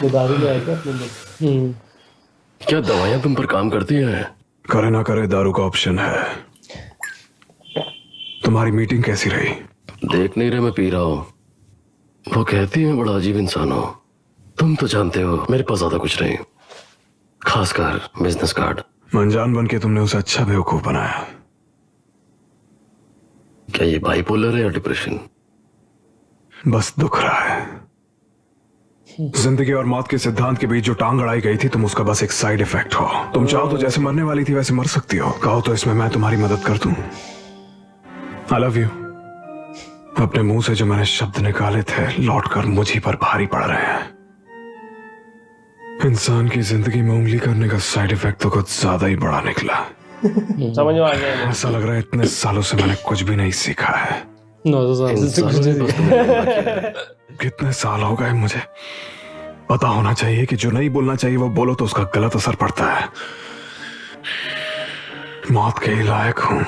वो दारू ले आए क्या अपने लिए? क्या दवाइयां तुम पर काम करती हैं? करे ना करे दारू का ऑप्शन है। तुम्हारी मीटिंग कैसी रही? देख नहीं रहे मैं पी रहा हूँ। वो कहती है बड़ा अजीब इंसान हो। तुम तो जानते हो मेरे पास ज्यादा कुछ नहीं, खासकर बिजनेस कार्ड। अनजान बन के तुमने उसे अच्छा बेवकूफ बनाया। क्या ये बाइपोलर है या डिप्रेशन? बस दुख रहा है। जिंदगी और मौत के सिद्धांत के बीच जो टांग अड़ाई गई थी, तुम उसका बस एक साइड इफेक्ट हो। तुम चाहो तो जैसे मरने वाली थी वैसे मर सकती हो। कहो तो इसमें मैं तुम्हारी मदद कर दूं। I love you. अपने मुंह से जो मैंने शब्द निकाले थे लौटकर मुझी पर भारी पड़ रहे हैं। इंसान की जिंदगी में उंगली करने का साइड इफेक्ट तो कुछ ज्यादा ही बड़ा निकला। समझ में आ गया। ऐसा लग रहा है इतने सालों से मैंने कुछ भी नहीं सीखा है। 900 साल से इंसानों ने बस तुम्हें धोखा किया है। कितने साल हो गए, मुझे पता होना चाहिए कि जो नहीं बोलना चाहिए वो बोलो तो उसका गलत असर पड़ता है। मौत के ही लायक हूं।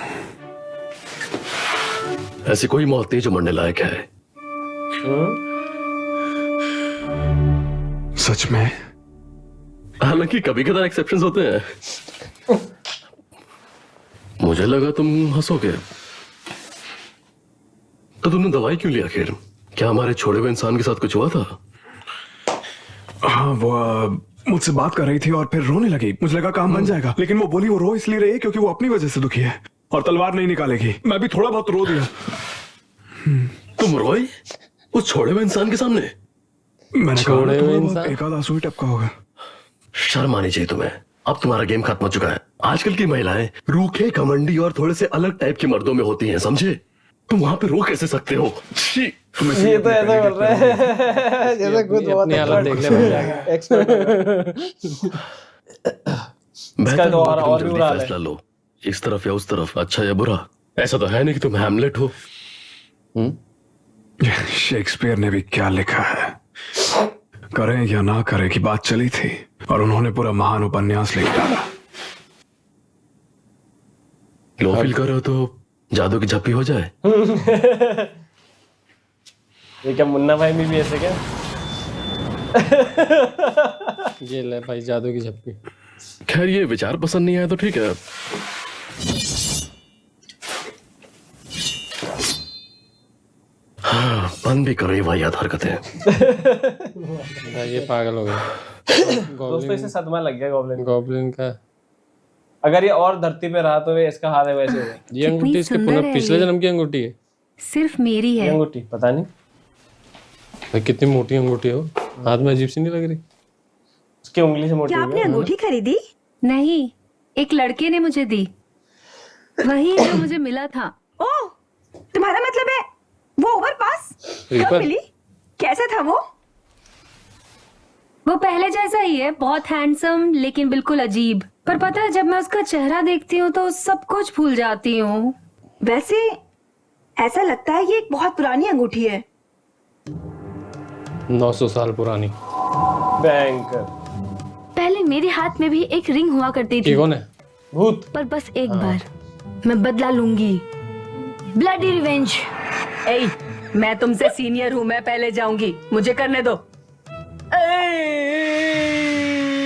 ऐसी कोई मौत नहीं जो मरने लायक है। सच में? हालांकि कभी कभार एक्सेप्शंस होते हैं। मुझे लगा तुम हंसोगे। तो तुमने दवाई क्यों लिया आखिर? क्या हमारे छोड़े हुए इंसान के साथ कुछ हुआ था? हाँ, वो मुझसे बात कर रही थी और फिर रोने लगी। मुझे लगा काम बन जाएगा, लेकिन वो बोली वो रो इसलिए रही है क्योंकि वो अपनी वजह से दुखी है और तलवार नहीं निकालेगी। मैं भी थोड़ा बहुत रो दिया। तुम रोई उस छोड़े हुए इंसान के सामने? मैंने कहा छोड़े ना, हुए थोड़ा बहुत इंसान? एक आधा आंसू ही टपका होगा। शर्म आनी चाहिए तुम्हें। अब तुम्हारा गेम खत्म हो चुका है। आजकल की महिलाएं रूखे, घमंडी और थोड़े से अलग टाइप के मर्दों में होती हैं, समझे? तुम वहां पे रो कैसे सकते हो? छी! ये तो ऐसा कर रहा है जैसे खुद बहुत अपनी हालत देख ले भाई जाके। एक्सपर्ट। बेहतर तो होगा और कि तुम भी जल्दी बुरा हाल है। फैसला लो, इस तरफ या उस तरफ, अच्छा या बुरा। ऐसा तो है नहीं कि तुम हैमलेट हो। शेक्सपियर ने भी क्या लिखा है, करें या ना करें की बात चली थी और उन्होंने पूरा महान उपन्यास लिख डाला। लो फील कर रहे हो तो जादू की झप्पी हो जाए। ये क्या मुन्ना भाई में भी ऐसे क्या? ये ले भाई जादू की झप्पी। खैर ये विचार पसंद नहीं आया तो ठीक है। हाँ, बंद भी करो ये वाहियात हरकतें। भाई ये पागल हो गया। दोस्तों इसे सदमा लग गया गॉब्लिन को। गॉब्लिन का अगर ये और धरती पे रहा तो ये इसका हाल है वैसे होगा। ये अंगूठी इसके सुंदर पुनः है पिछले ये। जन्म की अंगूठी है। सिर्फ मेरी ये है। अंगूठी पता नहीं भाई कितनी मोटी अंगूठी है वो, हाथ में अजीब सी नहीं लग रही? उसकी उंगली से मोटी क्या हो आपने गया। अंगूठी खरीदी? नहीं, एक लड़के ने मुझे दी, वही जो मुझे मिला था। ओह, तुम्हारा मतलब है वो ओवरपास? कब रीपर? मिली? कैसा था वो? वो पहले जैसा ही है, बहुत हैंडसम लेकिन बिल्कुल अजीब। पर पता है जब मैं उसका चेहरा देखती हूँ तो सब कुछ भूल जाती हूँ। वैसे ऐसा लगता है ये एक बहुत पुरानी अंगूठी है। 900 साल पुरानी। भयंकर पहले मेरे हाथ में भी एक रिंग हुआ करती थी, ये कौन है? भूत। पर बस एक बार मैं बदला लूंगी। Bloody revenge. ए, मैं तुमसे सीनियर हूँ, मैं पहले जाऊंगी, मुझे करने दो।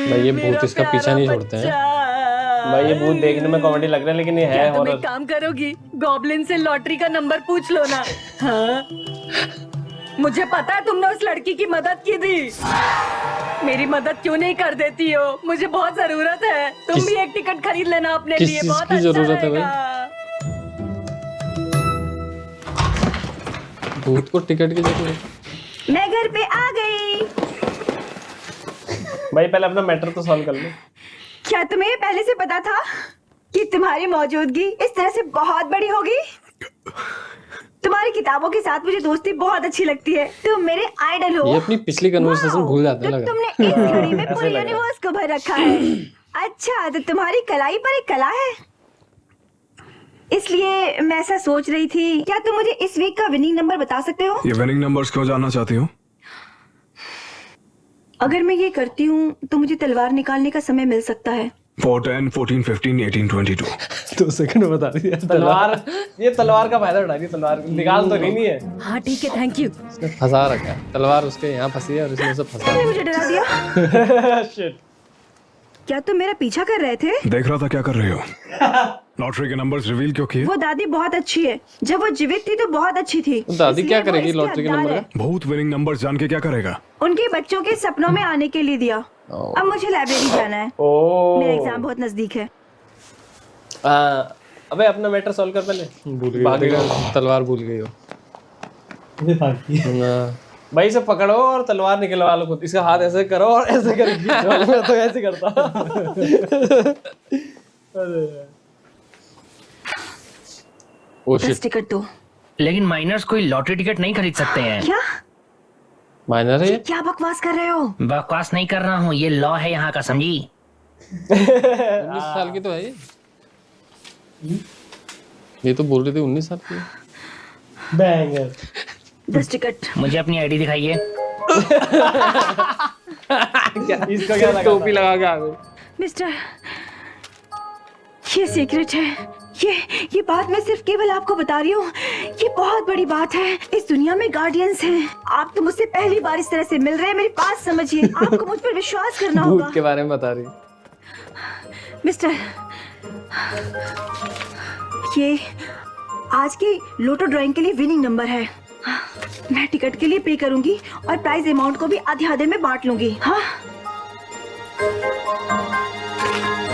भाई ये भूत इसका पीछा नहीं छोड़ते हैं। भाई ये भूत देखने में कॉमेडी लग रहा है लेकिन ये है क्या तुम हॉरर। एक काम करोगी, गॉब्लिन से लॉटरी का नंबर पूछ लो ना। हाँ? मुझे पता है तुमने उस लड़की की मदद की थी, मेरी मदद क्यों नहीं कर देती हो? मुझे बहुत जरूरत है, तुम किस- भी एक टिकट खरीद लेना अपने किस लिए, चीज बहुत की अच्छा जरूरत है भाई? रहेगा। भूत को टिकट की जरूरत? मैं घर पे आ गई। भाई पहले अपना मैटर तो सॉल्व कर लो। क्या तुम्हें ये पहले से पता था कि तुम्हारी मौजूदगी इस तरह से बहुत बड़ी होगी? तुम्हारी किताबों के साथ मुझे दोस्ती बहुत अच्छी लगती है, तुम मेरे आइडल हो। ये अपनी पिछली कन्वर्सेशन वाओ, भूल जाते हैं तो लगा। तुमने इस घड़ी में पूरे लग रहा है। यूनिवर्स को भर रखा है। अच्छा, तो तुम्हारी कलाई पर एक कला है, इसलिए मैं ऐसा सोच रही थी, क्या तुम मुझे इस वीक का विनिंग नंबर बता सकते हो? ये विनिंग नंबर्स क्यों जानना चाहती हो? अगर मैं ये करती हूँ तो मुझे तलवार निकालने का समय मिल सकता है। 4, 10, 14, 15, 18, 22। 2 सेकंड में बता दिया तलवार, ये तलवार का फायदा उठा रही है, तलवार निकाल तो नहीं है। हाँ ठीक है, थैंक यू। उसने फंसा रखा है, तलवार उसके यहाँ फंसी है और इसने उसे फंसा तुमने मुझे डरा दिया। शिट। क्या तुम मेरा पीछा कर रहे थे? देख रहा था क्या कर रहे हो। लॉटरी के नंबर्स रिवील क्यों किए? वो दादी बहुत अच्छी है, जब वो जीवित थी तो बहुत अच्छी थी। तो दादी इसलिए क्या वो करेगी इसकी लॉटरी के हकदार नंबर है। का? बहुत विनिंग नंबर्स जान के क्या करेगा? उनके बच्चों के सपनों में आने के लिए दिया। अब मुझे लाइब्रेरी जाना है, ओ मेरा एग्जाम बहुत नजदीक है। अबे अपना मैटर सॉल्व कर पहले। भूल गई, भाग गया। तलवार भूल गई हो। हाँ। भाई से पकड़ो और तलवार निकलवा लो खुद। इसका हाथ ऐसे करो और ऐसे करेगी। मैं तो ऐसे करता। ओ 10 शिट, टिकट दो। लेकिन माइनर्स कोई लॉटरी टिकट नहीं खरीद सकते हैं। क्या माइनर है ये ये? क्या बकवास कर रहे हो? बकवास नहीं कर रहा हूँ, ये लॉ है यहाँ का, समझी? 19 साल की तो है ये तो बोल रही थी 19 साल की। बैंगर। 10 टिकट। मुझे अपनी आईडी दिखाइए। क्या इसको क्या लगा? टोपी लगा के आ गई। मिस्टर, ये सीक्रेट है। ये बात मैं सिर्फ केवल आपको बता रही हूँ। ये बहुत बड़ी बात है। इस दुनिया में गार्डियंस हैं। आप तो मुझसे पहली बार इस तरह से मिल रहे हैं। मेरी बात समझिए। आपको मुझ पर विश्वास करना होगा। भूत के बारे में बता रही। मिस्टर, ये आज की लोटो ड्राइंग के लिए विनिंग नंबर है। मैं टिकट के लिए पे करूंगी और प्राइज अमाउंट को भी आधे आधे में बांट लूंगी। हाँ,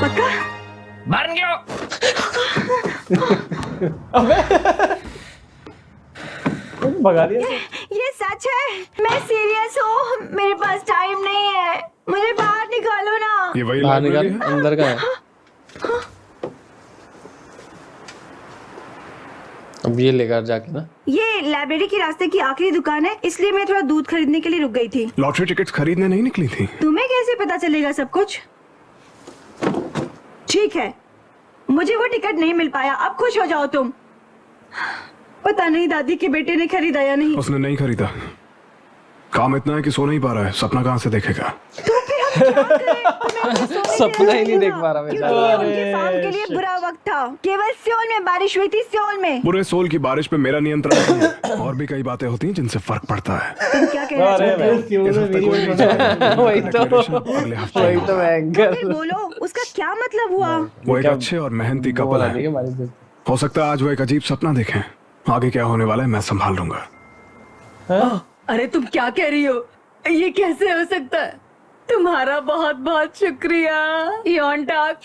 पक्का? बन गया। भगा दिया। ये सच है। मैं सीरियस हूँ। मेरे पास टाइम नहीं है। मुझे बाहर निकालो ना। ये वही बाहर लाइब्रेरी निकाल, है? अंदर का है। अब ये लेकर जाके ना। ये लाइब्रेरी के रास्ते की आखिरी दुकान है, इसलिए मैं थोड़ा दूध खरीदने के लिए रुक गई थी। लॉटरी टिकट्स खरीदने नहीं निकली थी? तुम्हें कैसे पता चलेगा सब कुछ? ठीक है, मुझे वो टिकट नहीं मिल पाया। अब खुश हो जाओ तुम। पता नहीं दादी के बेटे ने खरीदा या नहीं। उसने नहीं खरीदा। काम इतना है कि सो नहीं पा रहा है, सपना कहाँ से देखेगा? तो फिर हम क्या करें? तुम्हें उसे सोने सपना ही देना नहीं देख होगा, पा रहा बेचारा। क्योंकि ये उनके फार्म के लिए बुरा वक्त था। केवल सियोल में बारिश हुई थी, सियोल में। बुरे सोल की बारिश पे मेरा नियंत्रण नहीं है। और भी कई बातें होती हैं जिनसे फर्क पड़ता है। तुम क्या कहना चाहते हो? इस हफ्ते कोई नहीं जाएगा। वही तो। अगले हफ्ते वही तो बैंगर। फिर बोलो, उसका क्या मतलब हुआ? वो एक अच्छे और मेहनती कपल है। हो सकता है आज वो एक अजीब सपना देखें। आगे क्या होने वाला है मैं संभाल लूंगा। अरे तुम क्या कह रही हो? ये कैसे हो सकता है? तुम्हारा बहुत बहुत शुक्रिया। Yon talk.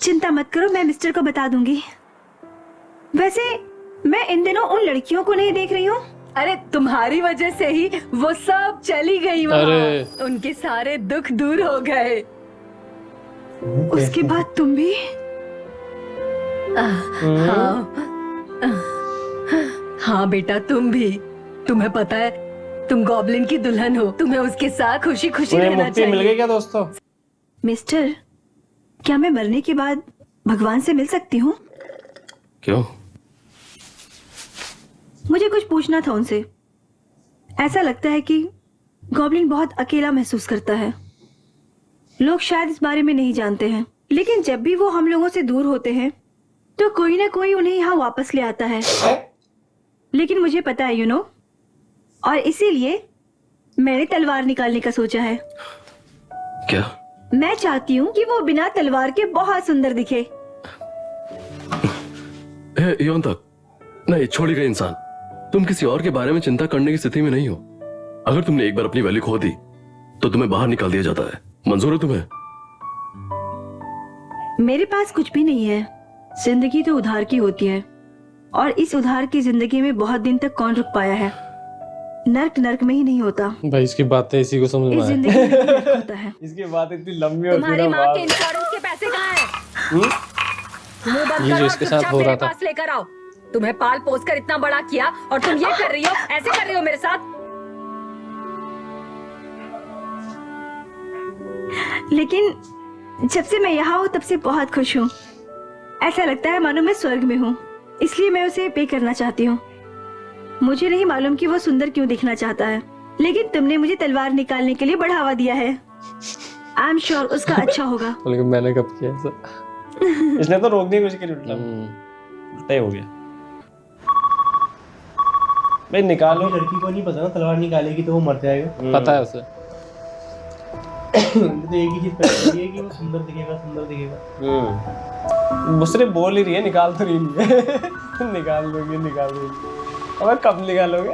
चिंता मत करो, मैं मिस्टर को बता दूंगी। वैसे मैं इन दिनों उन लड़कियों को नहीं देख रही हूँ। अरे तुम्हारी वजह से ही वो सब चली गई वहाँ। अरे। उनके सारे दुख दूर हो गए। उसके बाद तुम भी? हाँ बेटा, तुम भी। तुम्हें पता है तुम गॉब्लिन की दुल्हन हो। तुम्हें उसके साथ खुशी खुशी रहना मुक्ति मिल चाहिए। गई क्या दोस्तों? मिस्टर, क्या मैं मरने के बाद भगवान से मिल सकती हूँ? क्यों? मुझे कुछ पूछना था उनसे। ऐसा लगता है कि गॉब्लिन बहुत अकेला महसूस करता है। लोग शायद इस बारे में नहीं जानते हैं, लेकिन जब भी वो हम लोगों से दूर होते हैं तो कोई ना कोई उन्हें यहाँ वापस ले आता है। लेकिन मुझे पता है, यू नो, और इसीलिए मैंने तलवार निकालने का सोचा है। क्या? मैं चाहती हूँ कि वो बिना तलवार के बहुत सुंदर दिखे। योन तक नहीं, छोड़िएगा इंसान। तुम किसी और के बारे में चिंता करने की स्थिति में नहीं हो। अगर तुमने एक बार अपनी वैल्यू खो दी तो तुम्हें बाहर निकाल दिया जाता है। मंजूर है तुम्हें? मेरे पास कुछ भी नहीं है। जिंदगी तो उधार की होती है, और इस उधार की जिंदगी में बहुत दिन तक कौन रुक पाया है? नर्क नर्क में ही नहीं होता, भाई इसकी बातें इसी को समझ में इस आया। जिंदगी में नर्क होता है। इसकी बात इतनी लंबी होती है तुम्हारी ना माँ के बात। इंश्योरेंस के पैसे कहाँ हैं? मुंह बंद ये जो करो, इसके साथ चुपचाप हो रहा मेरे था। पास लेकर आओ। तुम्हें पाल पोस कर इतना बड़ा किया और तुम ये कर रही हो, ऐसे कर रही हो मेरे साथ। लेकिन जब से मैं यहाँ हूँ तब से बहुत खुश हूँ। ऐसा लगता है मानो मैं स्वर्ग में हूँ। इसलिए मैं उसे पे करना चाहती हूँ। मुझे नहीं मालूम कि वो सुंदर क्यों दिखना चाहता है, लेकिन तुमने मुझे तलवार निकालने के लिए बढ़ावा दिया है। आई एम श्योर उसका अच्छा होगा। लेकिन मैंने कब किया ऐसा? इसने तो रोकने की कोशिश करी, उल्टा ही हो गया। भाई निकालो। लड़की को नहीं पता ना तलवार निकालेगी तो वो मर जाएगा। पता है उसे। तो एक ही चीज पता है कि वो सुंदर दिखेगा। वो सिर्फ बोल ही रही है, निकाल तो रही नहीं है। निकाल दोगे। अबे कब निकालोगे?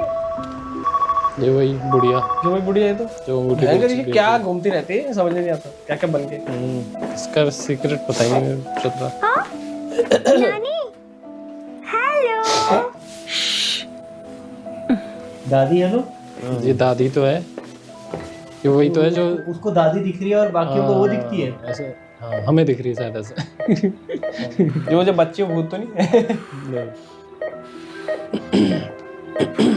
ये वही बुढ़िया जो वही बुढ़िया है तो जो अंगूठी भयंकर, बेच- ये क्या घूमती रहती है, समझ नहीं आता क्या क्या बन के। इसका सीक्रेट पता ही नहीं चल रहा। नानी हेलो। दादी हेलो। ये दादी तो है, ये वही तो है जो उसको दादी दिख रही है और बाकियों को वो दिखती है। ऐसे। हाँ, हमें दिख रही है शायद ऐसे। जो बच्चे भूत तो नहीं है।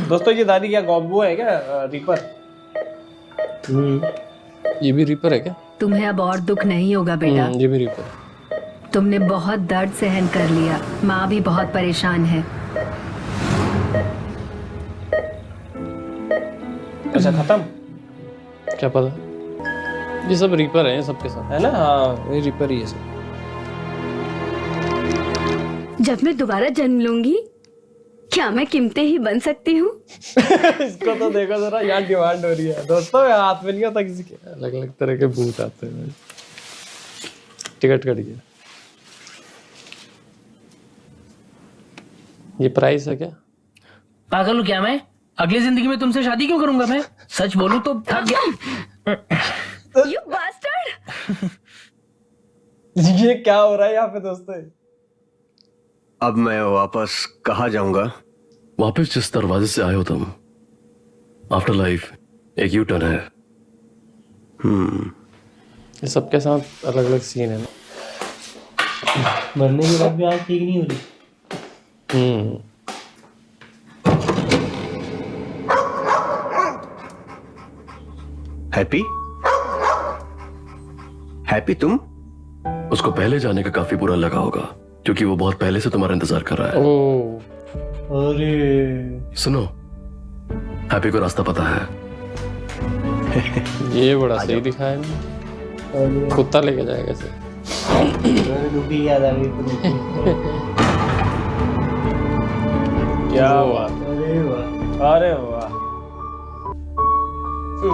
दोस्तों ये दादी क्या गॉब्बू है क्या, रीपर? ये भी रीपर है क्या? तुम्हें अब और दुख नहीं होगा बेटा। ये भी रीपर है। तुमने बहुत दर्द सहन कर लिया, माँ भी बहुत परेशान है। अच्छा खत्म क्या पता, ये सब रीपर है सबके साथ है ना। हाँ ये रीपर ही है सब। जब मैं दोबारा जन्म लूंगी क्या मैं कीमतें ही बन सकती हूँ? इसको तो देखो जरा, यहाँ डिमांड हो रही है दोस्तों, हाथ में नहीं होता किसी के। अलग अलग तरह के भूत आते हैं। टिकट कटिए। ये प्राइस है क्या? पागल हूँ क्या मैं? अगली जिंदगी में तुमसे शादी क्यों करूंगा मैं? सच बोलूं तो थक गया। You bastard! ये क्या हो रहा है यहाँ पे दोस्तों? अब मैं वापस कहाँ जाऊंगा? वापस जिस दरवाजे से आए हो तुम, आफ्टर लाइफ एक यू टर्न है। ये सबके साथ अलग अलग सीन है ना। मरने के बाद भी आज ठीक नहीं हो रही। हैप्पी? हैप्पी तुम? उसको पहले जाने का काफी बुरा लगा होगा, क्योंकि वो बहुत पहले से तुम्हारा इंतजार कर रहा है। ओ, अरे सुनो, हैप्पी को रास्ता पता है। ये बड़ा सही दिखाया ना। कुत्ता लेके जाएगा इसे। दुखी याद आ गई। क्या हुआ? अरे वाह। अरे वाह।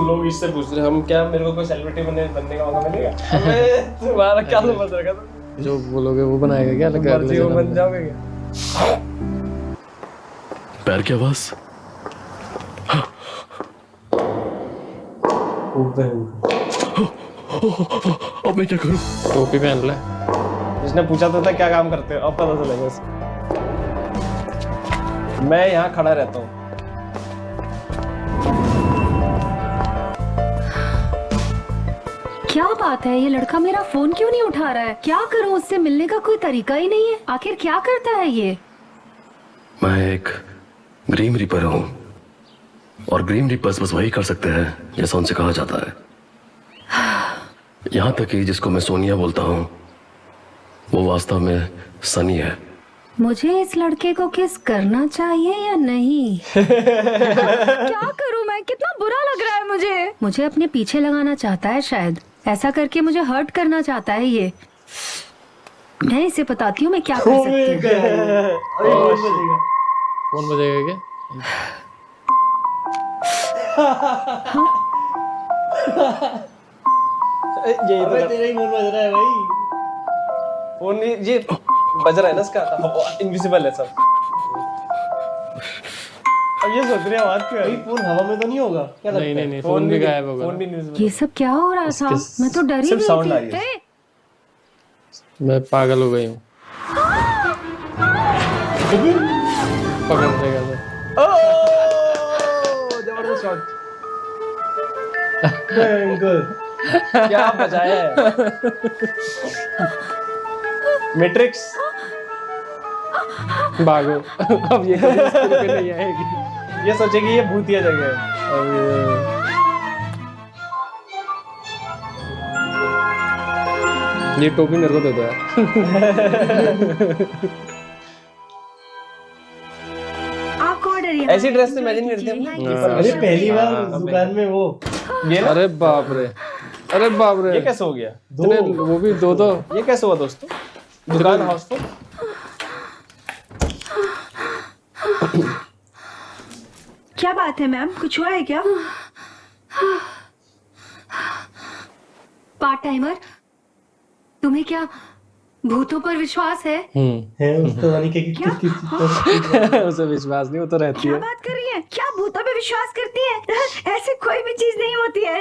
लोग इससे पूछ रहे हम क्या, मेरे को कोई सेलिब्रिटी बनने का मौका मिलेगा? अबे तुम्हारा क्या समझ रखा तुम? जो बोलोगे वो बनाएगा क्या? अलग मर्जी हो बन जाओगे क्या? पैर की आवाज। अब मैं क्या करूं? टोपी पहन ले। जिसने पूछा था क्या काम करते हो, अब पता चलेगा इसको। मैं यहाँ खड़ा रहता हूँ। क्या बात है, ये लड़का मेरा फोन क्यों नहीं उठा रहा है? क्या करूं, उससे मिलने का कोई तरीका ही नहीं है। आखिर क्या करता है ये? मैं एक ग्रीम रीपर हूं, और ग्रीम रीपर्स बस वही कर सकते हैं जैसा उनसे कहा जाता है। यहां तक कि जिसको मैं सोनिया बोलता हूं, वो वास्तव में सनी है। मुझे इस लड़के को किस करना चाहिए या नहीं? क्या करूं मैं? कितना बुरा लग रहा है मुझे अपने पीछे लगाना चाहता है शायद। ऐसा करके मुझे हर्ट करना चाहता है ये। मैं इसे बताती हूँ मैं क्या कर सकती हूँ। फोन बजेगा क्या? यही तो तेरा ही फोन बज रहा है भाई। फोन नहीं, ये बज रहा है ना इसका, इनविजिबल है सब। अब ये सोच रहे हैं आवाज क्यों आ रही? फोन हवा में तो नहीं होगा क्या? नहीं नहीं नहीं, फोन भी गायब होगा। फोन भी इनविजिबल। ये सब क्या हो रहा था? मैं तो डरी सिर्फ साउंड आ गई रही है। थी। मैं पागल हो गई हूँ। पकड़ देगा मैं। जबरदस्त शॉट। गुड। क्या बजाया है? मैट्रिक्स। भागो। अब ये कभी इस पे नहीं आएगी। ये सोचेगी ये भूतिया जगह है। ये टोपी मेरे को दे दो यार। आपका ऑर्डर ऐसी ड्रेस से इमेजिन करते हैं। अरे पहली बार दुकान में वो ये ना, अरे बाप रे, अरे बाप रे। ये कैसे हो गया? वो भी दो। ये कैसे हुआ दोस्तों? दुकान हाउसफुल। क्या बात है मैम, कुछ हुआ है क्या? पार्ट टाइमर, तुम्हें क्या भूतों पर विश्वास है? है उस तो रानी के क्या? किस पर उसे विश्वास नहीं, वो तो रहती क्या है। बात कर रही है? क्या भूतों पे विश्वास करती है? ऐसी कोई भी चीज नहीं होती है।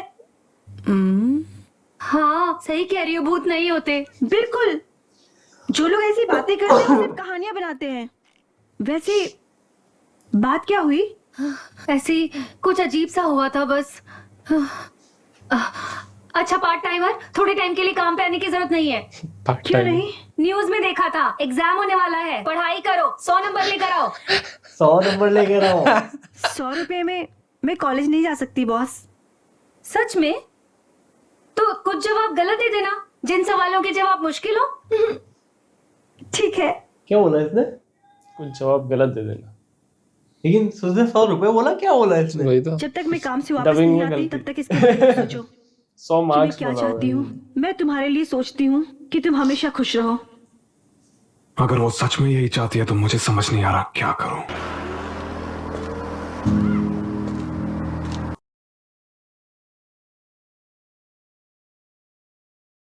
हाँ सही कह रही हो, भूत नहीं होते। बिल्कुल, जो लोग ऐसी बातें करते हैं वो सिर्फ कहानियां बनाते हैं। वैसे बात क्या हुई? ऐसे ही कुछ अजीब सा हुआ था बस। अच्छा पार्ट टाइमर, थोड़े टाइम के लिए काम पे आने की जरूरत नहीं है। पार्ट क्यों टाइम। नहीं? न्यूज में देखा था, एग्जाम होने वाला है, पढ़ाई करो, 100 नंबर लेकर आओ। 100 नंबर लेकर आओ। 100 रुपए में मैं कॉलेज नहीं जा सकती बॉस। सच में? तो कुछ जवाब गलत दे देना, जिन सवालों के जवाब मुश्किल हो। ठीक है। क्या बोला इसने? कुछ जवाब गलत दे देना। लेकिन उसने 100 रुपए बोला, क्या बोला इसने? वही तो, जब तक मैं काम से वापस Dubbing नहीं में आती गलती। तब तक इसके बारे में सोचो। 100 कि मैं मार्क्स क्या चाहती हूँ। मैं तुम्हारे लिए सोचती हूँ कि तुम हमेशा खुश रहो। अगर वो सच में यही चाहती है तो मुझे समझ नहीं आ रहा क्या करूं।